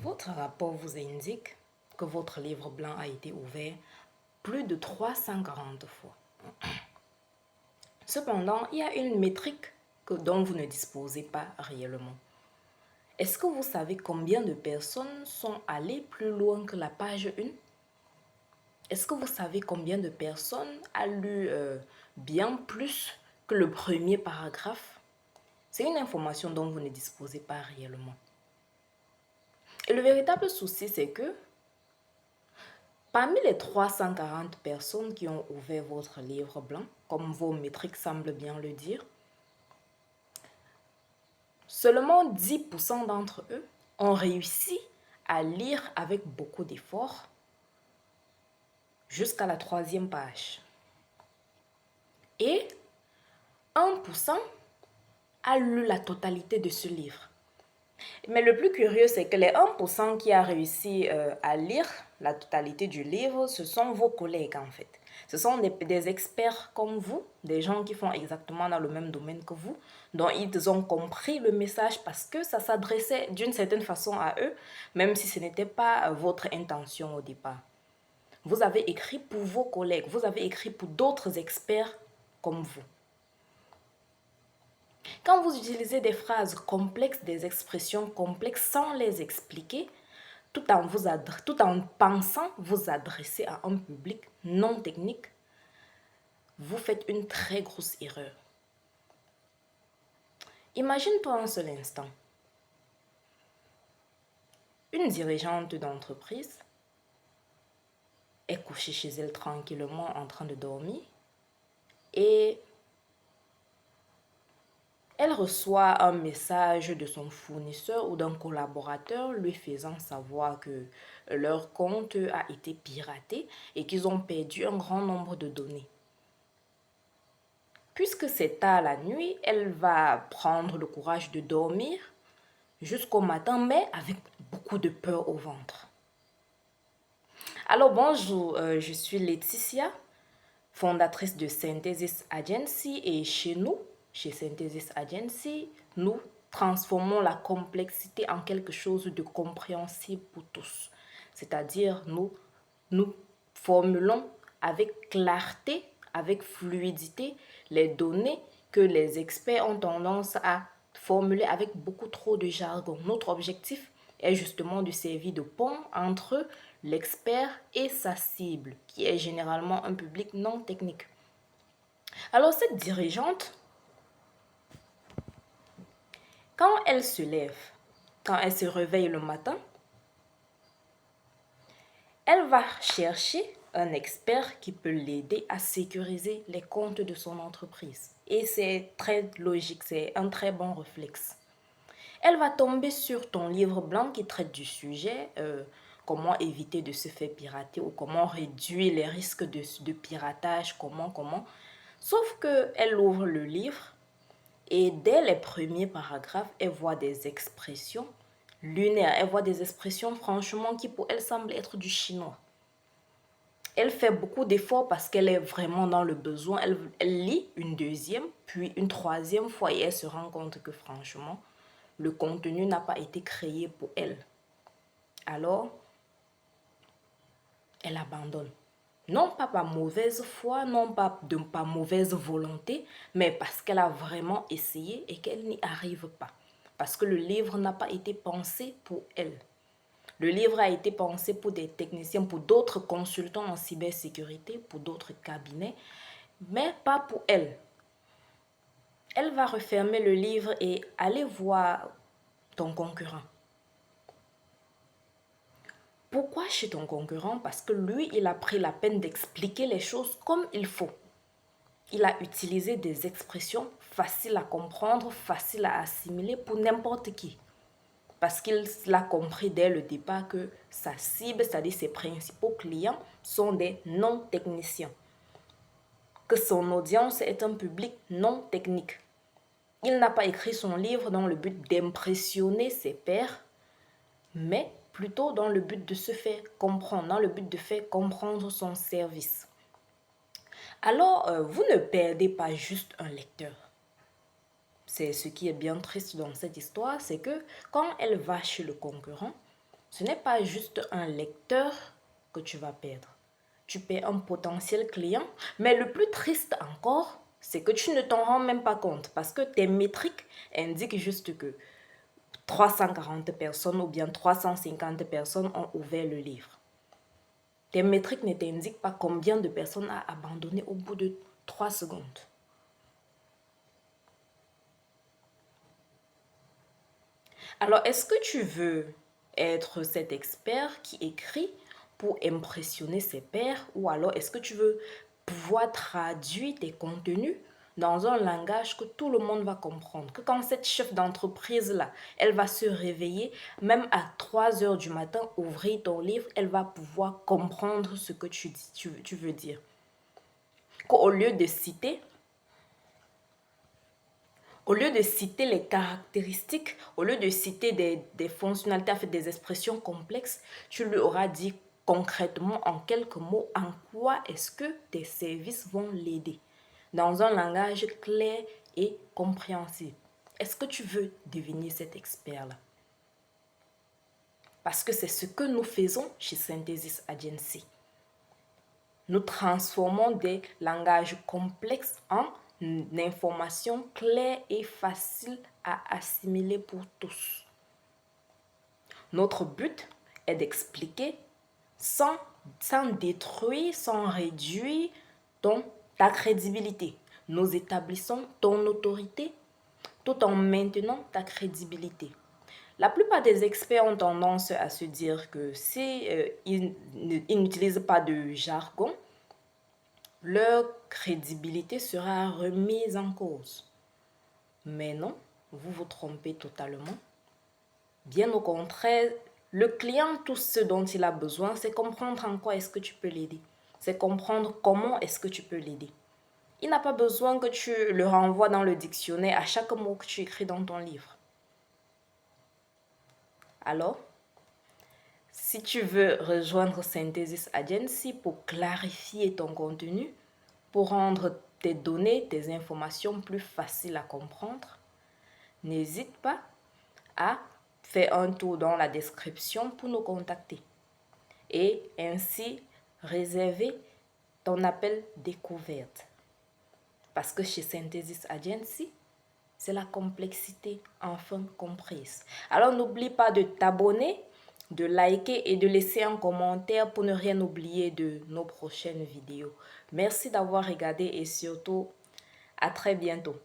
Votre rapport vous indique que votre livre blanc a été ouvert plus de 340 fois. Cependant, il y a une métrique dont vous ne disposez pas réellement. Est-ce que vous savez combien de personnes sont allées plus loin que la page 1? Est-ce que vous savez combien de personnes a lu bien plus que le premier paragraphe? C'est une information dont vous ne disposez pas réellement. Et le véritable souci, c'est que parmi les 340 personnes qui ont ouvert votre livre blanc, comme vos métriques semblent bien le dire, seulement 10% d'entre eux ont réussi à lire avec beaucoup d'efforts jusqu'à la 3e page. Et 1% a lu la totalité de ce livre. Mais le plus curieux, c'est que les 1% qui a réussi à lire la totalité du livre, ce sont vos collègues en fait. Ce sont des experts comme vous, des gens qui font exactement dans le même domaine que vous, dont ils ont compris le message parce que ça s'adressait d'une certaine façon à eux, même si ce n'était pas votre intention au départ. Vous avez écrit pour vos collègues, vous avez écrit pour d'autres experts comme vous. Quand vous utilisez des phrases complexes, des expressions complexes sans les expliquer, tout en pensant vous adresser à un public non technique, vous faites une très grosse erreur. Imagine-toi un seul instant. Une dirigeante d'entreprise est couchée chez elle tranquillement en train de dormir et elle reçoit un message de son fournisseur ou d'un collaborateur lui faisant savoir que leur compte a été piraté et qu'ils ont perdu un grand nombre de données. Puisque c'est tard la nuit, elle va prendre le courage de dormir jusqu'au matin, mais avec beaucoup de peur au ventre. Alors bonjour, je suis Laetitia, fondatrice de Synthesis Agency, et chez nous, chez Synthesis Agency, nous transformons la complexité en quelque chose de compréhensible pour tous. C'est-à-dire, nous formulons avec clarté, avec fluidité, les données que les experts ont tendance à formuler avec beaucoup trop de jargon. Notre objectif est justement de servir de pont entre l'expert et sa cible, qui est généralement un public non technique. Alors cette dirigeante, quand elle se lève, quand elle se réveille le matin, elle va chercher un expert qui peut l'aider à sécuriser les comptes de son entreprise. Et c'est très logique, c'est un très bon réflexe. Elle va tomber sur ton livre blanc qui traite du sujet, comment éviter de se faire pirater ou comment réduire les risques de piratage, comment. Sauf qu'elle ouvre le livre et dès les premiers paragraphes, elle voit des expressions lunaires, elle voit des expressions franchement qui pour elle semblent être du chinois. Elle fait beaucoup d'efforts parce qu'elle est vraiment dans le besoin. Elle lit une deuxième, puis une troisième fois et elle se rend compte que franchement, le contenu n'a pas été créé pour elle. Alors, elle abandonne. Non pas par mauvaise foi, non pas par mauvaise volonté, mais parce qu'elle a vraiment essayé et qu'elle n'y arrive pas. Parce que le livre n'a pas été pensé pour elle. Le livre a été pensé pour des techniciens, pour d'autres consultants en cybersécurité, pour d'autres cabinets, mais pas pour elle. Elle va refermer le livre et aller voir ton concurrent. Pourquoi chez ton concurrent? Parce que lui, il a pris la peine d'expliquer les choses comme il faut. Il a utilisé des expressions faciles à comprendre, faciles à assimiler pour n'importe qui. Parce qu'il a compris dès le départ que sa cible, c'est-à-dire ses principaux clients, sont des non-techniciens. Que son audience est un public non technique. Il n'a pas écrit son livre dans le but d'impressionner ses pairs, mais plutôt dans le but de se faire comprendre, dans le but de faire comprendre son service. Alors, vous ne perdez pas juste un lecteur. C'est ce qui est bien triste dans cette histoire, c'est que quand elle va chez le concurrent, ce n'est pas juste un lecteur que tu vas perdre. Tu perds un potentiel client, mais le plus triste encore, c'est que tu ne t'en rends même pas compte parce que tes métriques indiquent juste que 340 personnes ou bien 350 personnes ont ouvert le livre. Tes métriques ne t'indiquent pas combien de personnes a abandonné au bout de 3 secondes. Alors, est-ce que tu veux être cet expert qui écrit pour impressionner ses pairs ou alors est-ce que tu veux pouvoir traduire tes contenus dans un langage que tout le monde va comprendre? Que quand cette chef d'entreprise-là, elle va se réveiller, même à 3 heures du matin, ouvrir ton livre, elle va pouvoir comprendre ce que tu veux dire. Qu'au lieu de citer les caractéristiques, au lieu de citer des fonctionnalités, en fait, des expressions complexes, tu lui auras dit concrètement en quelques mots en quoi est-ce que tes services vont l'aider dans un langage clair et compréhensible. Est-ce que tu veux devenir cet expert-là? Parce que c'est ce que nous faisons chez Synthesis Agency. Nous transformons des langages complexes en informations claires et faciles à assimiler pour tous. Notre but est d'expliquer sans détruire, sans réduire ta crédibilité. Nous établissons ton autorité tout en maintenant ta crédibilité. La plupart des experts ont tendance à se dire que si ils n'utilisent pas de jargon, leur crédibilité sera remise en cause. Mais non, vous vous trompez totalement. Bien au contraire, le client, tout ce dont il a besoin, c'est comprendre en quoi est-ce que tu peux l'aider. C'est comprendre comment est-ce que tu peux l'aider. Il n'a pas besoin que tu le renvoies dans le dictionnaire à chaque mot que tu écris dans ton livre. Alors, si tu veux rejoindre Synthesis Agency pour clarifier ton contenu, pour rendre tes données, tes informations plus faciles à comprendre, n'hésite pas à faire un tour dans la description pour nous contacter et ainsi réserver ton appel découverte. Parce que chez Synthesis Agency, c'est la complexité enfin comprise. Alors n'oublie pas de t'abonner, de liker et de laisser un commentaire pour ne rien oublier de nos prochaines vidéos. Merci d'avoir regardé et surtout, à très bientôt.